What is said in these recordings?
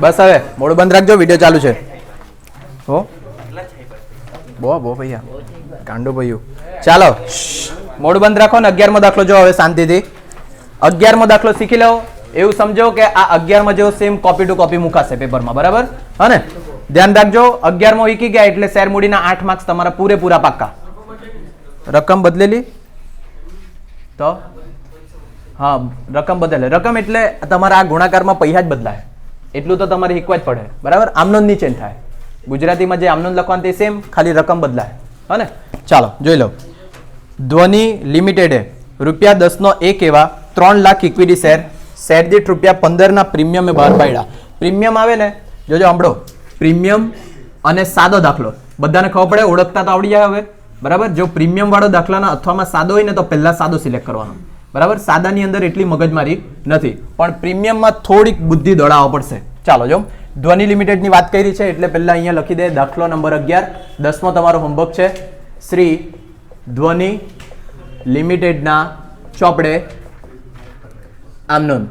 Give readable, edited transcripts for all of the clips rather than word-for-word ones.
બસ હવે મોડું બંધ રાખજો, વિડીયો ચાલુ છે. હો બો ભૈયા કાંડો ભૈયું. ચાલો મોડું બંધ રાખો ને 11મો દાખલો જો હવે શાંતિથી. 11મો દાખલો શીખી લો. એવું સમજો કે આ 11માં જેવો સેમ કોપી ટુ કોપી મુકાશે પેપરમાં, બરાબર? હા ને, ધ્યાન રાખજો. 11મો શીખી ગયા એટલે શેર મૂડીના 8 માર્ક્સ તમારા પૂરેપૂરા પાક્કા. રકમ બદલેલી તો હા, રકમ બદલે. રકમ એટલે તમારા આ ગુણાકારમાં પૈસા જ બદલાય, એટલું તો તમારે શીખવા જ પડે, બરાબર? આમનોંધ ની ચેન્જ થાય. ગુજરાતીમાં જે આમનોંધ લખવાનું તે સેમ, ખાલી રકમ બદલાય. હા ને, ચાલો જોઈ લો. ધ્વનિ લિમિટેડે ₹10નો 1 એવા 3 લાખ ઇક્વિટી શેર દીઠ ₹15 ના પ્રીમિયમે બહાર પાડ્યા. પ્રીમિયમ આવે ને, જોજો સાંભળો, પ્રીમિયમ અને સાદો દાખલો બધાને ખબર પડે, ઓળખતા તો આવડી જાય હવે, બરાબર? જો પ્રીમિયમ વાળો દાખલાના અથવામાં સાદો હોય ને તો પહેલા સાદો સિલેક્ટ કરવાનો, બરાબર? સાદાની અંદર એટલી મગજમારી નથી, પણ પ્રીમિયમમાં થોડીક બુદ્ધિ દોડાવવા પડશે. ચાલો જો ધ્વનિ લિમિટેડની વાત કરી છે એટલે પહેલા અહીંયા લખી દે દાખલો નંબર 11. 10મો તમારો હોમવર્ક છે. શ્રી ધ્વનિ લિમિટેડના ચોપડે આમનોંધ.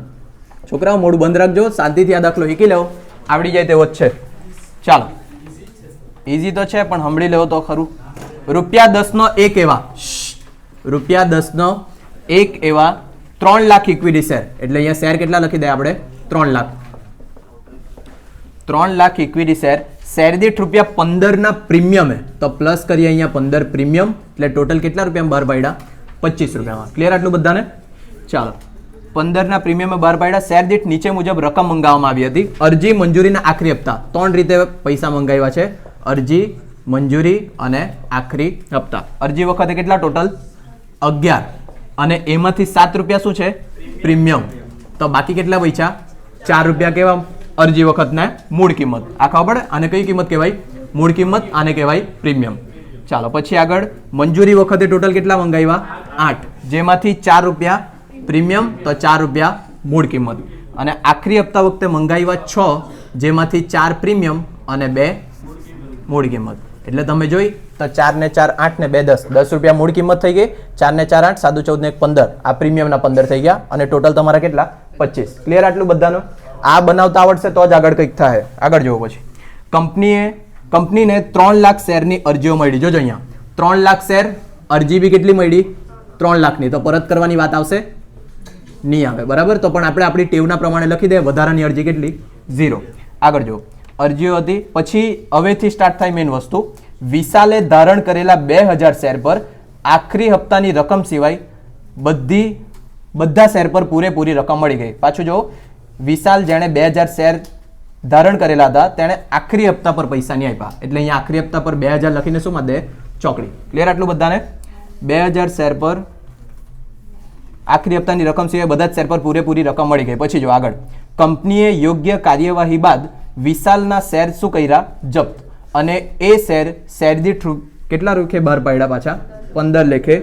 છોકરાઓ મોડું બંધ રાખજો, શાંતિથી આ દાખલો શીખી લેવો, આવડી જાય તેવો જ છે. ચાલો ઈઝી તો છે પણ સાંભળી લેવો તો ખરું. ₹10નો 1 એવા ₹10 એવા 3 લાખ ઇક્વિટી શેર, એટલે અહીંયા શેર કેટલા લખી દે આપણે? 3 લાખ. 3 લાખ ઇક્વિટી શેર દીઠ ₹15 ના પ્રીમિયમે, તો પ્લસ કરીએ અહીંયા 15 પ્રીમિયમ, એટલે ટોટલ કેટલા રૂપિયામાં બહાર પાડ્યા? 25 રૂપિયામાં. ક્લિયર આટલું બધાને? ચાલો 15 ના પ્રીમિયમે બહાર પાડ્યા. શેર દીઠ નીચે મુજબ રકમ મંગાવવામાં આવી હતી. અરજી, મંજૂરીના આખરી હપ્તા 3 રીતે પૈસા મંગાવ્યા છે: અરજી, મંજૂરી અને આખરી હપ્તા. અરજી વખતે કેટલા ટોટલ? 11, અને એમાંથી 7 રૂપિયા શું છે? પ્રીમિયમ. તો બાકી કેટલા પૈસા? 4 રૂપિયા કેવા? અરજી વખતને મૂળ કિંમત. આ ખબર પડે? આને કઈ કિંમત કહેવાય? મૂળ કિંમત. આને કહેવાય પ્રીમિયમ. ચાલો પછી આગળ મંજૂરી વખતે ટોટલ કેટલા મંગાવ્યા? 8, જેમાંથી 4 રૂપિયા પ્રીમિયમ, તો 4 રૂપિયા મૂળ કિંમત. અને આખરી હપ્તા વખતે મંગાવ્યા 6, જેમાંથી 4 પ્રીમિયમ અને 2 મૂળ કિંમત. એટલે તમે જોઈ તો 4 ને 4 8 ને 2 10, 10 રૂપિયા મૂળ કિંમત થઈ ગઈ. 4 ને 4 8, 7 14 ને 1 15, આ પ્રીમિયમના 15 થઈ ગયા, અને ટોટલ તમારા કેટલા? 25. ક્લિયર આટલું બધાનું? આ બનાવતા આવડશે તો જ આગળ કંઈક થાય. આગળ જોવો પછી. કંપનીને 3 લાખ શેરની અરજીઓ મળી. જોજો અહીંયા 3 લાખ શેર, અરજી બી કેટલી મળી? 3 લાખની. તો પરત કરવાની વાત આવશે? નહીં આવે, બરાબર? તો પણ આપણે આપણી ટેવના પ્રમાણે લખી દે. વધારાની અરજી કેટલી? 0. આગળ જો અરજીઓ હતી. પછી હવેથી સ્ટાર્ટ થાય મેઇન વસ્તુ. વિશાલે ધારણ કરેલા 2000 શેર પર આખરી હપ્તાની રકમ સિવાય બધા શેર પર પૂરેપૂરી રકમ મળી ગઈ. પાછું જો, વિશાલ જેણે 2000 શેર ધારણ કરેલા હતા તેણે આખરી હપ્તા પર પૈસા નહીં આપ્યા, એટલે અહીંયા આખરી હપ્તા પર 2000 લખીને શું માં દે? ચોકડી. ક્લિયર આટલું બધાને? 2000 શેર પર આખરી હપ્તાની રકમ સિવાય બધા જ શેર પર પૂરેપૂરી રકમ મળી ગઈ. પછી જો આગળ, કંપનીએ યોગ્ય કાર્યવાહી બાદ વિશાલના શેર શું કર્યા? જપ્ત. અને એ શેર દીઠ કેટલા રૂપિયા બહાર પાડ્યા? પાછા 15 લેખે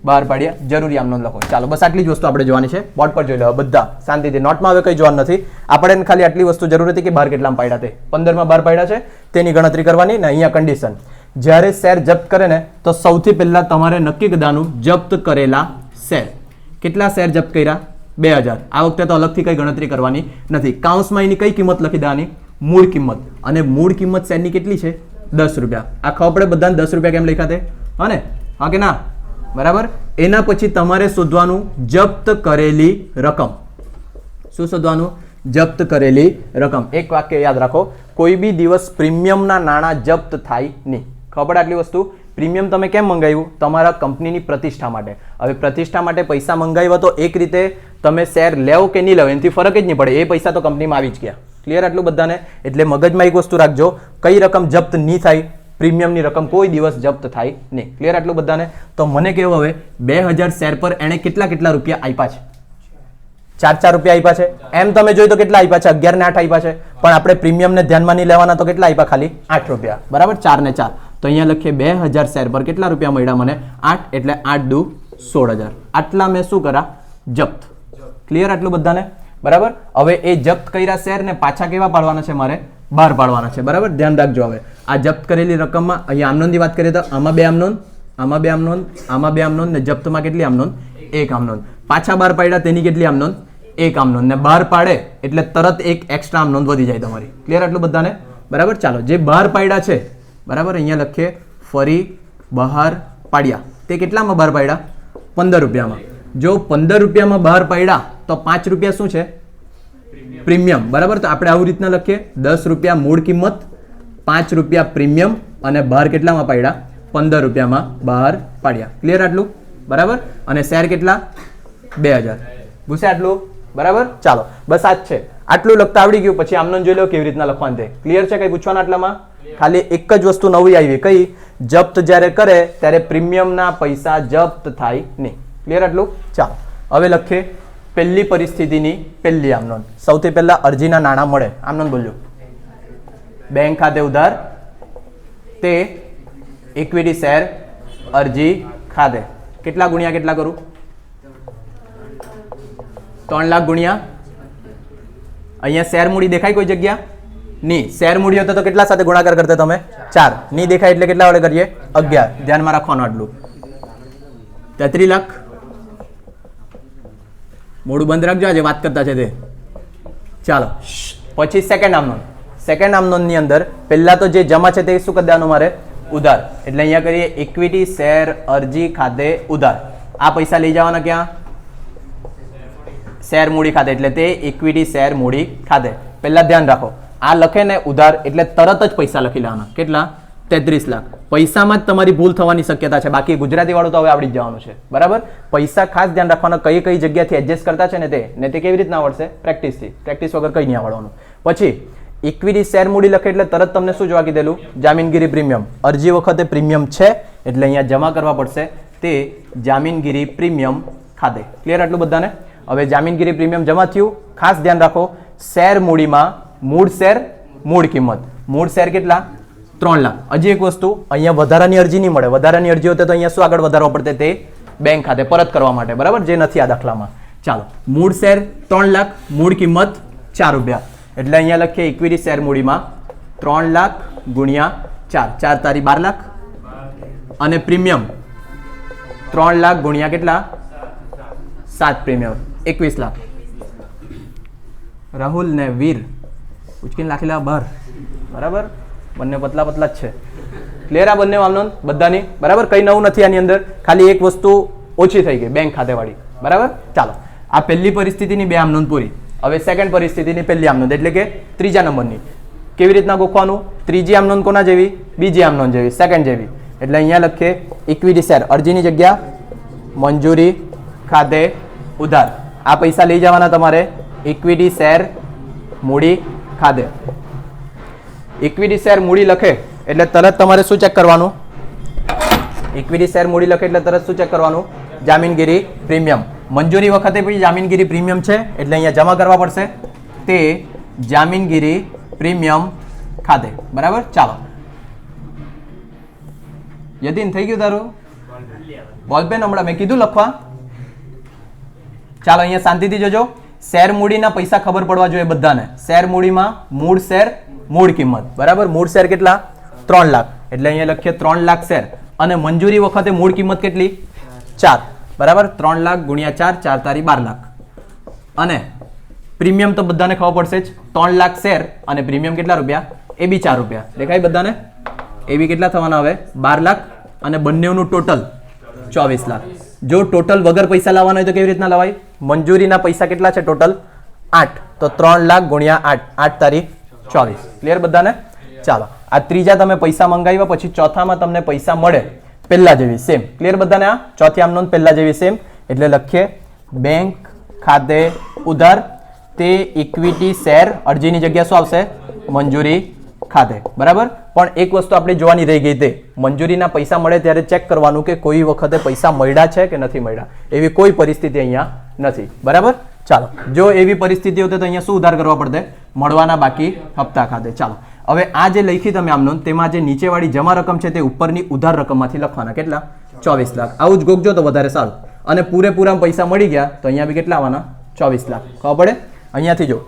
બહાર પાડ્યા. જરૂરી આમ નોંધ લખો. ચાલો બસ આટલી જ વસ્તુ આપણે જોવાની છે. બોર્ડ પર જોઈ લો બધા શાંતિથી. નોટમાં હવે કંઈ જોવાનું નથી. આપણે ખાલી આટલી વસ્તુ જરૂર હતી કે બહાર કેટલામાં પાડ્યા તે 15માં બહાર પાડ્યા છે તેની ગણતરી કરવાની. ને અહીંયા કન્ડિશન, જ્યારે શેર જપ્ત કરે ને તો સૌથી પહેલા તમારે નક્કી કરવાનું જપ્ત કરેલા શેર. કેટલા શેર જપ્ત કર્યા? 2000. આ વખતે તો અલગથી કઈ ગણતરી કરવાની નથી. કાઉન્સમાં એની કઈ કિંમત લખી દેવાની? મૂળ કિંમત. અને મૂળ કિંમત શેરની કેટલી છે? 10 રૂપિયા. આ ખબર પડે બધાને 10 રૂપિયા કેમ લખ્યા તે? હા ને? હા કે ના? બરાબર. એના પછી તમારે શોધવાનું જપ્ત કરેલી રકમ. શું શોધવાનું? જપ્ત કરેલી રકમ. એક વાક્ય યાદ રાખો, કોઈ બી દિવસ પ્રીમિયમના નાણાં જપ્ત થાય નહીં. ખબર આટલી વસ્તુ? પ્રીમિયમ તમે કેમ મંગાવ્યું? તમારા કંપનીની પ્રતિષ્ઠા માટે. હવે પ્રતિષ્ઠા માટે પૈસા મંગાવ્યા તો એક રીતે તમે શેર લેવો કે નહીં લેવો એનાથી ફરક જ નહીં પડે. એ પૈસા તો કંપનીમાં આવી જ ગયા. ક્લિયર આટલું બધાને? એટલે મગજમાં એક વસ્તુ રાખજો, કઈ રકમ જપ્ત નહીં થાય? પ્રીમિયમની રકમ કોઈ દિવસ જપ્ત થાય નહીં. ક્લિયર આટલું બધાને? તો મને કેવું હવે 2000 શેર પર એણે કેટલા રૂપિયા આપ્યા છે? 4 રૂપિયા આપ્યા છે. એમ તમે જોઈ તો કેટલા આપ્યા છે? 11 ને 8 આપ્યા છે. પણ આપણે પ્રીમિયમને ધ્યાનમાં નહીં લેવાના, તો કેટલા આપ્યા? ખાલી 8 રૂપિયા. બરાબર? 4 ને 4, તો અહીંયા લખીએ 2000 શેર પર કેટલા રૂપિયા મળ્યા મને? 8, એટલે 8 દુ 16000. આટલા મેં શું કરા? જપ્ત. ક્લિયર આટલું બધાને? બરાબર. હવે એ જપ્ત કર્યા શેર ને પાછા કેવા પાડવાના છે? મારે બહાર પાડવાના છે. બરાબર? ધ્યાન રાખજો. હવે આ જપ્ત કરેલી રકમમાં અહીંયા આમનોંધની વાત કરીએ તો આમાં 2 આમનોંધ, આમાં 2 આમનોંધ, આમાં 2 આમનોંધ, ને જપ્તમાં કેટલી આમનોંધ? 1 આમનોંધ. પાછા બહાર પાડ્યા તેની કેટલી આમનોંધ? એક આમ નોંધ, ને બહાર પાડે એટલે તરત એક એક્સ્ટ્રા આમ નોંધ વધી જાય તમારી. ક્લિયર આટલું બધાને? બરાબર. ચાલો, જે બહાર પાડ્યા છે, બરાબર, અહીંયા લખીએ ફરી બહાર પાડ્યા. તે કેટલામાં બહાર પાડ્યા? 15 રૂપિયામાં. જો 15 રૂપિયામાં બહાર પાડ્યા તો 5 રૂપિયા શું છે? પ્રીમિયમ. બરાબર. તો આપણે આવી રીતના લખીએ 10 રૂપિયા મૂળ કિંમત, 5 રૂપિયા પ્રીમિયમ, અને બહાર કેટલામાં પાડ્યા? 15 રૂપિયામાં બહાર પાડ્યા. ક્લિયર આટલું? બરાબર. અને શેર કેટલા? 2000. ભૂસે આટલું? બરાબર. ચાલો, બસ આ જ છે. આટલું લખતા આવડી ગયું. પછી આમનો જોઈ લો કેવી રીતના લખવાનું તે. ક્લિયર છે? કઈ પૂછવાના આટલામાં? ખાલી એક જ વસ્તુ નવી આવી. કઈ? જપ્ત જ્યારે કરે ત્યારે પ્રીમિયમના પૈસા જપ્ત થાય નહીં. ક્લિયર આટલું? ચાલો, હવે લખીએ પહેલી પરિસ્થિતિની પહેલી આમનોંધ. સૌથી પહેલા અરજીના નાણાં મળે. આમનોંધ બોલજો. બેંક ખાતે ઉધાર, તે ઇક્વિટી શેર અરજી ખાતે. કેટલા ગુણ્યા કેટલા કરું? 3 લાખ ગુણ્યા, અહીંયા શેર મૂડી દેખાય કોઈ જગ્યા? નહીં. શેર મૂડી હતો તો કેટલા સાથે ગુણાકાર કરતા તમે? 4. નહીં દેખાય એટલે કેટલા વડે કરીએ? 11. ધ્યાનમાં રાખવાનું આટલું. 33 લાખ. મોડું બંધ રાખજો, આજે વાત કરતા છે તે. ચાલો, પછી સેકન્ડ આમનોંધ. સેકન્ડ આમનોંધની અંદર પહેલા તો જે જમા છે તે શું કરી દેવાનું મારે? ઉધાર. એટલે અહીંયા કરીએ ઇક્વિટી શેર અરજી ખાતે ઉધાર. આ પૈસા લઈ જવાના ક્યાં? શેર મૂડી ખાતે. એટલે તે ઇક્વિટી શેર મૂડી ખાતે. પહેલા ધ્યાન રાખો, આ લખે ને ઉધાર એટલે તરત જ પૈસા લખી લેવાના. કેટલા? 33 લાખ. પૈસામાં જ તમારી ભૂલ થવાની શક્યતા છે. બાકી ગુજરાતી વાળું તો હવે આવડી જ જવાનું છે. બરાબર. પૈસા ખાસ ધ્યાન રાખવાના, કઈ કઈ જગ્યાથી એડજસ્ટ કરતા છે ને તે કેવી રીતના આવડશે? પ્રેક્ટિસથી. પ્રેક્ટિસ વગર કઈ નહીં આવડવાનું. પછી ઇક્વિટી શેર મૂડી લખે એટલે તરત તમને શું જોવા કીધેલું? જામીનગીરી પ્રીમિયમ. અરજી વખતે પ્રીમિયમ છે એટલે અહીંયા જમા કરવા પડશે તે જામીનગીરી પ્રીમિયમ ખાતે. ક્લિયર આટલું બધાને? હવે જામીનગીરી પ્રીમિયમ જમા થયું. ખાસ ધ્યાન રાખો, શેર મૂડીમાં મૂળ શેર મૂળ કિંમત. મૂળ શેર કેટલા? 3 લાખ. હજી એક વસ્તુ, અહીંયા વધારાની અરજી નહીં મળે. વધારાની અરજી હોતે તો અહીંયા શું આગળ વધારવા પડતે? તે બેંક ખાતે પરત કરવા માટે. બરાબર, જે નથી આ દાખલામાં. ચાલો, મૂળ શેર 3 લાખ, મૂળ કિંમત 4 રૂપિયા. એટલે અહીંયા લખીએ ઇક્વિટી શેર મૂડીમાં 3 લાખ ગુણ્યા 4. 4 તારી 12 લાખ. અને પ્રીમિયમ 3 લાખ ગુણ્યા કેટલા? 7 પ્રીમિયમ 21 લાખ. રાહુલ ને વીર ઉચકીને લાખેલા બહાર. બરાબર. બંને પતલા પતલા જ છે. ક્લિયર? આ બંને આમનોંધ બધાની. બરાબર. કઈ નવું નથી આની અંદર. ખાલી એક વસ્તુ ઓછી થઈ ગઈ, બેંક ખાતેવાળી. બરાબર. ચાલો, આ પહેલી પરિસ્થિતિની 2 આમનોંધ પૂરી. હવે સેકન્ડ પરિસ્થિતિની પહેલી આમનોંધ એટલે કે ત્રીજા નંબરની. કેવી રીતના ગોખવાનું? ત્રીજી આમનોંધ કોના જેવી? બીજી આમનોંધ જેવી, સેકન્ડ જેવી. એટલે અહીંયા લખીએ ઇક્વિટી શેર અરજીની જગ્યા મંજૂરી ખાતે ઉધાર. આ પૈસા લઈ જવાના તમારે ઇક્વિટી શેર મૂડી ખાતે. ઇક્વિટી શેર મૂડી લખે એટલે તરત તમારે શું ચેક કરવાનું? ઇક્વિટી શેર મૂડી લખે એટલે તરત શું ચેક કરવાનું? જામીનગીરી પ્રીમિયમ. મંજૂરી વખતે પછી જામીનગીરી પ્રીમિયમ છે એટલે અહીંયા જમા કરવા પડશે તે જામીનગીરી પ્રીમિયમ ખાતે. બરાબર. ચાલો, યતીન થઈ ગયું તારું? બોલપેન હમણાં મેં કીધું લખવા. ચાલો, અહીંયા શાંતિથી જોજો. શેર મૂડીના પૈસા ખબર પડવા જોઈએ બધાને. શેર મૂડીમાં મૂળ શેર મૂળ કિંમત. બરાબર. મૂળ શેર કેટલા? 3 લાખ. એટલે અહીંયા લખીએ 3 લાખ શેર. અને મંજૂરી વખતે મૂળ કિંમત કેટલી? 4. બરાબર. 3 લાખ ગુણ્યા 4. 4 તારી 12 લાખ. અને પ્રીમિયમ તો બધાને ખબર પડશે જ. 3 લાખ શેર અને પ્રીમિયમ કેટલા રૂપિયા? એ બી 4 રૂપિયા. દેખાય બધાને? એ બી કેટલા થવાના હવે? 12 લાખ. અને બંનેનું ટોટલ 24 લાખ. જો ટોટલ વગર પૈસા લાવવાના હોય તો કેવી રીતના લવાય? મંજૂરીના પૈસા કેટલા છે ટોટલ? 8. તો 3 લાખ ગુણ્યા 8. 8 તારીખ 24. ક્લિયર બધાને? ચાલો, આ ત્રીજા તમે પૈસા મંગાવ્યા પછી ચોથામાં તમને પૈસા મળે પહેલા જેવી સેમ. ક્લિયર બધાને? આ ચોથી આમનોંધ પહેલા જેવી સેમ. એટલે લખીએ બેંક ખાતે ઉધાર, તે ઇક્વિટી શેર અરજીની જગ્યા શું આવશે? મંજૂરી ખાતે. બરાબર. પણ એક વસ્તુ આપણે જોવાની રહી ગઈ, તે મંજૂરીના પૈસા મળે ત્યારે ચેક કરવાનું કે કોઈ વખતે પૈસા મળ્યા છે કે નથી મળ્યા. એવી કોઈ પરિસ્થિતિ અહીંયા નથી. બરાબર. ચાલો, જો એવી પરિસ્થિતિ હોત તો અહીંયા શું ઉધાર કરવા પડતે? મળવાના બાકી હપ્તા ખાતે. ચાલો, હવે આ જે લખી તમે આમનોંધ તેમાં જે નીચેવાળી જમા રકમ છે તે ઉપરની ઉધાર રકમમાંથી લખવાના. કેટલા? 24 લાખ. આવું જ ગોખજો તો વધારે સારું. અને પૂરેપૂરા પૈસા મળી ગયા તો અહીંયા બી કેટલા આવવાના? 24 લાખ. ખબર પડે? અહીંયાથી જો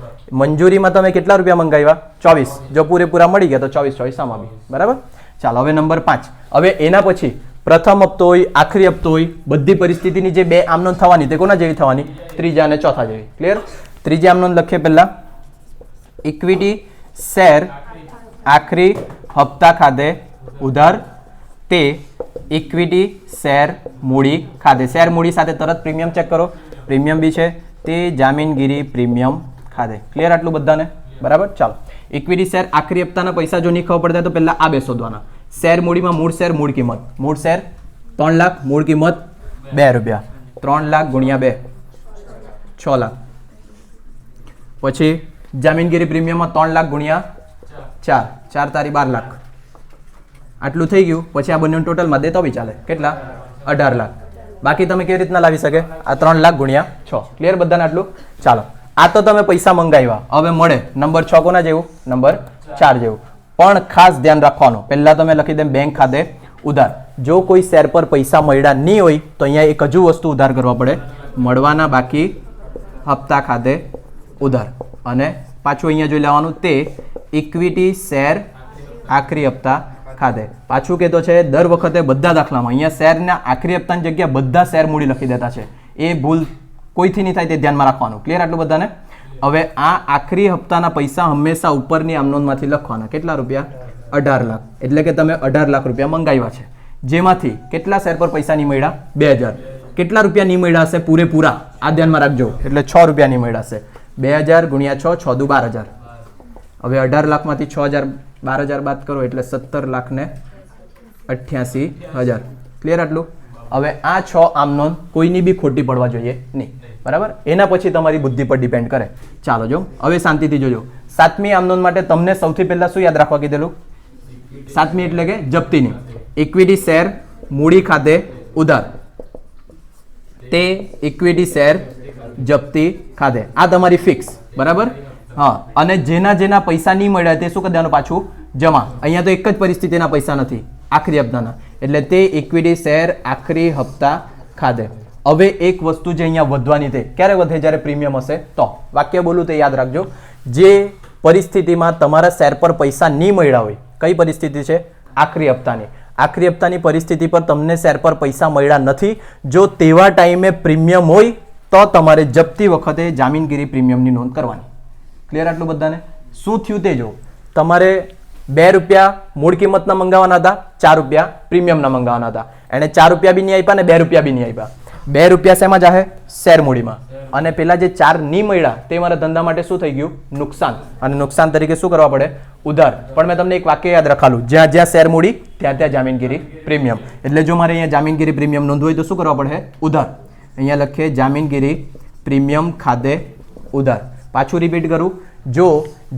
મંજૂરીમાં તમે કેટલા રૂપિયા મંગાવ્યા? 24. જો પૂરેપૂરા મળી ગયા તો 24 આમાં બી. બરાબર. ચાલો, હવે નંબર 5. હવે એના પછી પ્રથમ હપ્તો હોય, આખરી હપ્તો હોય, બધી પરિસ્થિતિની જે 2 આમનોંધ થવાની તે કોના જેવી થવાની? ત્રીજા અને ચોથા જેવી. ક્લિયર? ત્રીજી આમ નોંધ લખીએ પહેલા, ઇક્વિટી શેર આખરી હપ્તા ખાતે ઉધાર, તે ઇક્વિટી શેર મૂડી ખાતે, શેર મૂડી સાથે તરત પ્રીમિયમ ચેક કરો, પ્રીમિયમ બી છે, તે જામીનગીરી પ્રીમિયમ ખાતે. ક્લિયર આટલું બધાને? બરાબર. ચાલો, ઇક્વિટી શેર આખરી હપ્તાના પૈસા જો નહીં ખબર પડતા તો પહેલા આ બે શોધવાના. શેર મૂડીમાં મૂળ શેર મૂળ કિંમત, મૂળ શેર 3 લાખ, મૂળ કિંમત 2 રૂપિયા, 3 લાખ ગુણ્યા 2 6 લાખ. પછી જામીનગીરી પ્રીમિયમમાં 3 લાખ ગુણ્યા 4, 4 તારી 12 લાખ. આટલું થઈ ગયું. પછી આ બંનેનું ટોટલમાં દે તો બી ચાલે. કેટલા? 18 લાખ. બાકી તમે કેવી રીતના લાવી શકે? આ 3 લાખ ગુણ્યા 6. ક્લિયર બધાને આટલું? ચાલો, આ તો તમે પૈસા મંગાવ્યા. હવે મળે નંબર 6 કોના જેવું? નંબર 4 જેવું. પણ ખાસ ધ્યાન રાખવાનું, પહેલા તમે લખી દે બેંક ખાતે ઉધાર. જો કોઈ શેર પર પૈસા મળ્યા નહીં હોય તો અહીંયા એક હજુ વસ્તુ ઉધાર કરવા પડે, મળવાના બાકી હપ્તા ખાતે ઉધાર. અને પાછું અહીંયા જોઈ લેવાનું, તે ઇક્વિટી શેર આખરી હપ્તા ખાતે. પાછું કહેતો છે દર વખતે બધા દાખલામાં અહીંયા શેરના આખરી હપ્તાની જગ્યા બધા શેર મૂડી લખી દેતા છે. એ ભૂલ કોઈથી નહીં થાય તે ધ્યાનમાં રાખવાનું. ક્લિયર આટલું બધાને? હવે આ આખરી હપ્તાના પૈસા હંમેશા ઉપરની આમનોંધમાંથી લખવાના. કેટલા રૂપિયા? 18 લાખ. એટલે કે તમે 18 લાખ રૂપિયા મંગાવ્યા છે, જેમાંથી કેટલા શેર પર પૈસા નહીં મળ્યા? 2000. કેટલા રૂપિયા નહીં મળ્યા હશે પૂરેપૂરા? આ ધ્યાનમાં રાખજો. એટલે 6 રૂપિયા નહીં મળ્યા હશે. 2000 ગુણ્યા 6, 6 દુ 12000. હવે 18 લાખમાંથી 6000 12000 બાદ કરો એટલે 17 લાખ ને 88,000. ક્લિયર આટલું? હવે આ 6 આમ નોંધ કોઈની બી ખોટી પડવા જોઈએ નહીં. બરાબર? એના પછી તમારી બુદ્ધિ પર ડિપેન્ડ કરે. ચાલો જો હવે શાંતિથી જોજો. 7મી આમ નોંધ માટે તમને સૌથી પહેલા શું યાદ રાખવા કીધેલું? 7મી એટલે કે જપ્તીની. ઇક્વિટી શેર મૂડી ખાતે ઉધાર, તે ઇક્વિટી શેર જપ્તી ખાતે. આ તમારી ફિક્સ. બરાબર? હા. અને જેના પૈસા નહીં મળ્યા તે શું કરી દેવાનું? પાછું જમા. અહીંયા તો એક જ પરિસ્થિતિના પૈસા નથી, આખરી હપ્તાના, એટલે તે ઇક્વિટી શેર આખરી હપ્તા ખાતે. હવે એક વસ્તુ જે અહીંયા વધવાની, તે ક્યારે વધે? જ્યારે પ્રીમિયમ હશે તો. વાક્ય બોલું તે યાદ રાખજો. જે પરિસ્થિતિમાં તમારા શેર પર પૈસા નહીં મળ્યા હોય, કઈ પરિસ્થિતિ છે? આખરી હપ્તાની. આખરી હપ્તાની પરિસ્થિતિ પર તમને શેર પર પૈસા મળ્યા નથી, જો તેવા ટાઈમે પ્રીમિયમ હોય તો તમારે જપ્તી વખતે જામીનગીરી પ્રીમિયમની નોંધ કરવાની. ક્લિયર આટલું બધાને? શું થયું તે જો. તમારે 2 રૂપિયા મૂળ કિંમતના મંગાવવાના હતા, 4 રૂપિયા પ્રીમિયમના મંગાવવાના હતા. એને 4 રૂપિયા બી નહીં આપ્યા ને 2 રૂપિયા બી નહીં આપ્યા. 2 રૂપિયા શેમાં જાહે? શેર મૂડીમાં. અને પેલા જે 4 નહીં મળ્યા તે મારા ધંધા માટે શું થઈ ગયું? નુકસાન. અને નુકસાન તરીકે શું કરવા પડે? ઉધાર. પણ મેં તમને એક વાક્ય યાદ રખાલું, જ્યાં જ્યાં શેર મૂડી ત્યાં ત્યાં જામીનગીરી પ્રીમિયમ. એટલે જો મારે અહીંયા જામીનગીરી પ્રીમિયમ નોંધવું હોય તો શું કરવા પડે? ઉધાર. અહીંયા લખીએ જામીનગીરી પ્રીમિયમ ખાતે ઉધાર. પાછું રિપીટ કરું, જો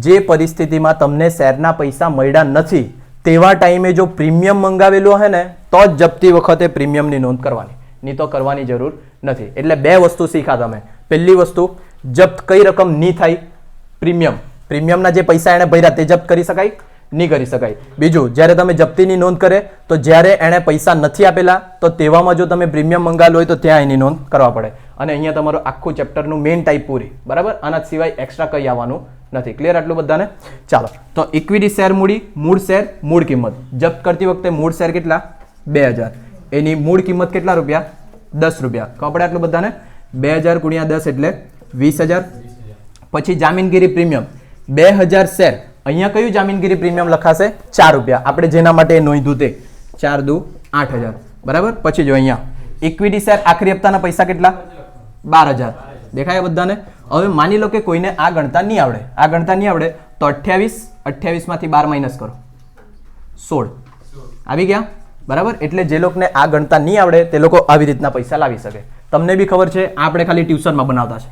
જે પરિસ્થિતિમાં તમને શેરના પૈસા મળ્યા નથી તેવા ટાઈમે જો પ્રીમિયમ મંગાવેલું હે ને તો જ જપ્તી વખતે પ્રીમિયમની નોંધ કરવાની, નહીં તો કરવાની જરૂર નથી. એટલે 2 વસ્તુ શીખા તમે. પહેલી વસ્તુ, જપ્ત કઈ રકમ નહીં થાય? પ્રીમિયમ. પ્રીમિયમના જે પૈસા એને ભર્યા તે જપ્ત કરી શકાય? નહીં કરી શકાય. બીજું, જ્યારે તમે જપ્તીની નોંધ કરે તો જ્યારે એણે પૈસા નથી આપેલા તો તેવામાં જો તમે પ્રીમિયમ મંગાવેલું હોય તો ત્યાં એની નોંધ કરવા પડે. અને અહીંયા તમારું આખું ચેપ્ટરનું મેઇન ટાઈપ પૂરી. બરાબર? આના સિવાય એક્સ્ટ્રા કંઈ આવવાનું નથી. ક્લિયર આટલું બધાને? ચાલો, તો ઇક્વિટી શેર મૂડી, મૂળ શેર મૂળ કિંમત. જપ્ત કરતી વખતે મૂળ શેર કેટલા? 2000. એની મૂળ કિંમત કેટલા રૂપિયા? 10 રૂપિયા. કપડે આટલું બધાને? 2000 ગુણ્યા 10 એટલે 20000. પછી જામીનગીરી પ્રીમિયમ 2000 શેર. અહીંયા કયું જામીનગીરી પ્રીમિયમ લખાશે? 4 રૂપિયા. આપણે જેના માટે નોંધ્યું તે 4 દુ 8000. બરાબર? પછી જો અહીંયા ઇક્વિટી શેર આખરી હપ્તાના પૈસા કેટલા? 12000. દેખાય બધાને? હવે માની લો કે કોઈને આ ગણતા નહીં આવડે, આ ગણતા નહીં આવડે તો 28 માંથી 12 માઇનસ કરો, 16 આવી ગયા. બરાબર? એટલે જે લોકોને આ ગણતા નહીં આવડે તે લોકો આવી રીતના પૈસા લાવી શકે. તમને બી ખબર છે, આપણે ખાલી ટ્યુશનમાં બનાવતા છે.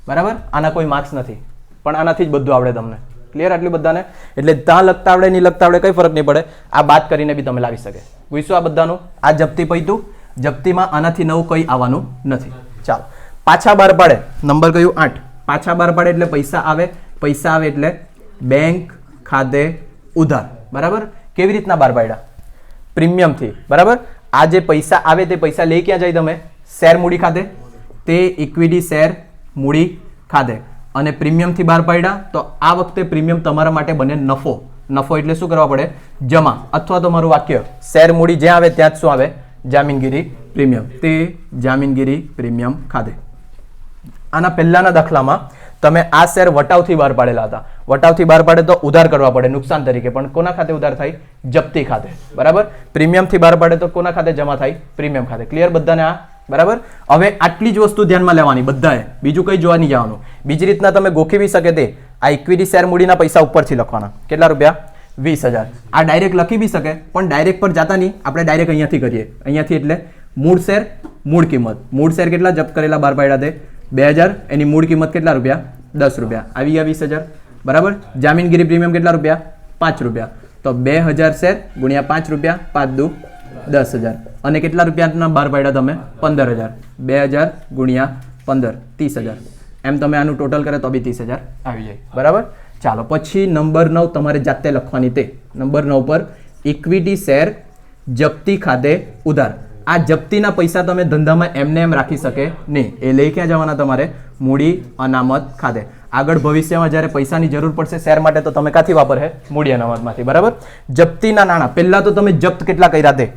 બરાબર? આના કોઈ માર્ક્સ નથી, પણ આનાથી જ બધું આવડે તમને. ક્લિયર આટલું બધાને? એટલે ત્યાં લખતા આવડે નહીં લખતા આવડે કઈ ફરક નહીં પડે. આ બાદ કરીને બી તમે લાવી શકે. પૂછ્યું આ બધાનું? આ જપ્તી પૈતું. જપ્તીમાં આનાથી નવું કંઈ આવવાનું નથી. ચાલો, પાછા બહાર પાડે. નંબર કયું? 8. પાછા બહાર પાડે એટલે પૈસા આવે. પૈસા આવે એટલે બેંક ખાતે ઉધાર. બરાબર? કેવી રીતના બહાર પાડ્યા? પ્રીમિયમથી. બરાબર? આ જે પૈસા આવે તે પૈસા લઈ ક્યાં જાય તમે? શેર મૂડી ખાતે. તે ઇક્વિટી શેર મૂડી ખાતે. અને પ્રીમિયમથી બહાર પાડ્યા તો આ વખતે પ્રીમિયમ તમારા માટે બને નફો. નફો એટલે શું કરવા પડે? જમા. અથવા તો મારું વાક્ય, શેર મૂડી જ્યાં આવે ત્યાં જ શું આવે? જામીનગીરી પ્રીમિયમ. તે જામીનગીરી પ્રીમિયમ ખાતે. આના પહેલાના દાખલામાં તમે આ શેર વટાવથી બહાર પાડેલા હતા, વટાવથી બહાર પાડે તો ઉધાર કરવા પડે નુકસાન તરીકે, પણ કોના ખાતે ઉધાર થાય? જપ્તી ખાતે, બરાબર. પ્રીમિયમથી બહાર પાડે તો કોના ખાતે જમા થાય? પ્રીમિયમ ખાતે. ક્લિયર બધાને આ? બરાબર. હવે આટલી જ વસ્તુ ધ્યાનમાં લેવાની બધાએ, બીજું કંઈ જોવા નહીં જવાનું. બીજી રીતના તમે ગોખી શકે તે આ ઇક્વિટી શેર મૂડીના પૈસા ઉપરથી લખવાના. કેટલા રૂપિયા? 20,000. આ ડાયરેક્ટ લખી બી શકે, પણ ડાયરેક્ટ પર જતા નહીં, આપણે ડાયરેક્ટ અહીંયાથી કરીએ. અહીંયાથી એટલે મૂળ શેર મૂળ કિંમત. મૂળ શેર કેટલા જપ્ત કરેલા બહાર પાડ્યા તે? 2,000. એની મૂળ કિંમત કેટલા રૂપિયા? 10 રૂપિયા. આવી ગયા 20,000. બરાબર. જામીનગીરી પ્રીમિયમ કેટલા રૂપિયા? 5 રૂપિયા. તો 2,000 શેર ગુણ્યા 5 રૂપિયા, 5 દુ 10,000. અને કેટલા રૂપિયાના બહાર પાડ્યા તમે? 15,000. 2,000 ગુણ્યા 15 30,000. એમ તમે આનું ટોટલ કરે તો બી 30,000 આવી જાય. બરાબર. ચાલો પછી નંબર 9 તમારે જાતે લખવાની તે. નંબર 9 પર ઇક્વિટી શેર જપ્તી ખાતે ઉધાર. આ જપ્તીના પૈસા તમે ધંધામાં એમને એમ રાખી શકે નહીં. એ લઈ ક્યાં જવાના તમારે? મૂડી અનામત ખાતે. આગળ ભવિષ્યમાં જ્યારે પૈસાની જરૂર પડશે શેર માટે તો તમે ક્યાંથી વાપરશે? મૂડી અનામતમાંથી. બરાબર. જપ્તીના નાણાં પહેલા તો તમે જપ્ત કેટલા કર્યા તે?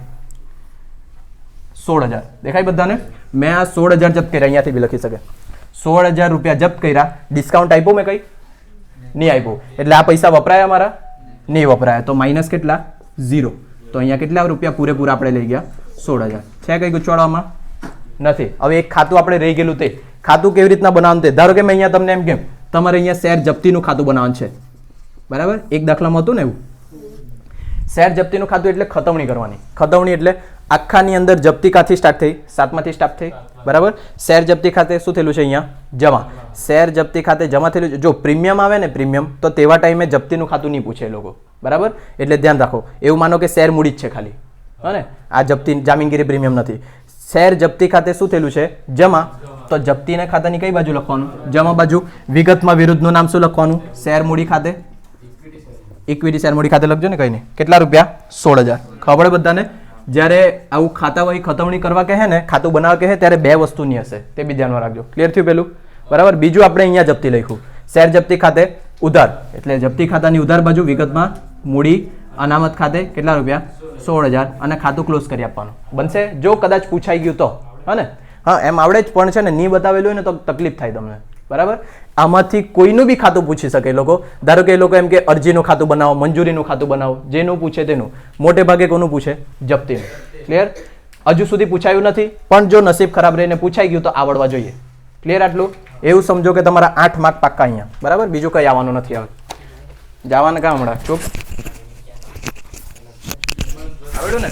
16,000. દેખાય બધાને? મેં આ 16,000 જપ્ત કર્યા, અહીંયાથી બી લખી શકે. 16,000 રૂપિયા જપ્ત કર્યા. ડિસ્કાઉન્ટ આપ્યું મેં? કઈ નહીં આપ્યું. એટલે આ પૈસા વપરાયા મારા? નહીં વપરાયા. તો માઇનસ કેટલા? 0. તો અહીંયા કેટલા રૂપિયા પૂરેપૂરા આપણે લઈ ગયા? 16,000. છે કઈ ગુચવાડવામાં? નથી. હવે એક ખાતું આપણે રહી ગયેલું તે ખાતું કેવી રીતના બનાવવાનું તે. ધારો કે મેં અહીંયા તમને એમ કેમ તમારે અહીંયા શેર જપ્તીનું ખાતું બનાવવાનું છે, બરાબર. એક દાખલામાં હતું ને એવું. શેર જપ્તીનું ખાતું એટલે ખતવણી કરવાની. ખતવણી એટલે આખાની અંદર જપ્તી કાથી સ્ટાર્ટ થઈ? 7માંથી સ્ટાર્ટ થઈ, બરાબર. શેર જપ્તી ખાતે શું થયેલું છે? અહીંયા જમા. શેર જપ્તી ખાતે જમા થયેલું છે. જો પ્રીમિયમ આવે ને પ્રીમિયમ, તો તેવા ટાઈમે જપ્તીનું ખાતું નહીં પૂછે લોકો, બરાબર. એટલે ધ્યાન રાખો. એવું માનો કે શેર મૂડી જ છે ખાલી, હા. આ જપ્તી જામીનગીરી પ્રીમિયમ નથી. શેર જપ્તી ખાતે શું થયેલું છે? જમા. તો જપ્તીના ખાતાની કઈ બાજુ લખવાનું? જમા બાજુ. વિગતમાં વિરુદ્ધનું નામ શું લખવાનું? શેર મૂડી ખાતે. ઇક્વિટી શેર મૂડી ખાતે લખજો ને, કઈ નહીં. કેટલા રૂપિયા? 16,000. ખબર બધાને? જ્યારે આવું ખાતા વહી ખતવણી કરવા કહે ને, ખાતું બનાવવા કહે, ત્યારે બે વસ્તુની હશે, તે બી ધ્યાનમાં રાખજો. ક્લિયર થયું પેલું? બરાબર. બીજું આપણે અહીંયા જપ્તી લખ્યું. શેર જપ્તી ખાતે ઉધાર, એટલે જપ્તી ખાતાની ઉધાર બાજુ. વિગતમાં મૂડી અનામત ખાતે કેટલા રૂપિયા? 16,000. અને ખાતું ક્લોઝ કરી આપવાનું. બનશે? જો કદાચ પૂછાઈ ગયું તો, હા ને? હા, એમ આવડે જ, પણ છે ને નહીં બતાવેલું હોય ને તો તકલીફ થાય તમને, બરાબર. આમાંથી કોઈનું બી ખાતું પૂછી શકે લોકો. ધારો કે એ લોકો એમ કે અરજીનું ખાતું બનાવો, મંજૂરીનું ખાતું બનાવો, જેનું પૂછે તેનું. મોટે ભાગે કોનું પૂછે? જપ્તીનું. ક્લિયર? હજુ સુધી પૂછાયું નથી, પણ જો નસીબ ખરાબ રહીને પૂછાઈ ગયું તો આવડવા જોઈએ. ક્લિયર? આટલું એવું સમજો કે તમારા 8 માર્ક પાક્કા અહીંયા, બરાબર. બીજું કંઈ આવવાનું નથી. હવે જવાના કાં હમણાં? ચૂપ. આવડ્યું ને?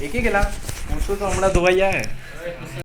એકી ગયેલા પૂછું તો હમણાં ધોવાઈ જાય.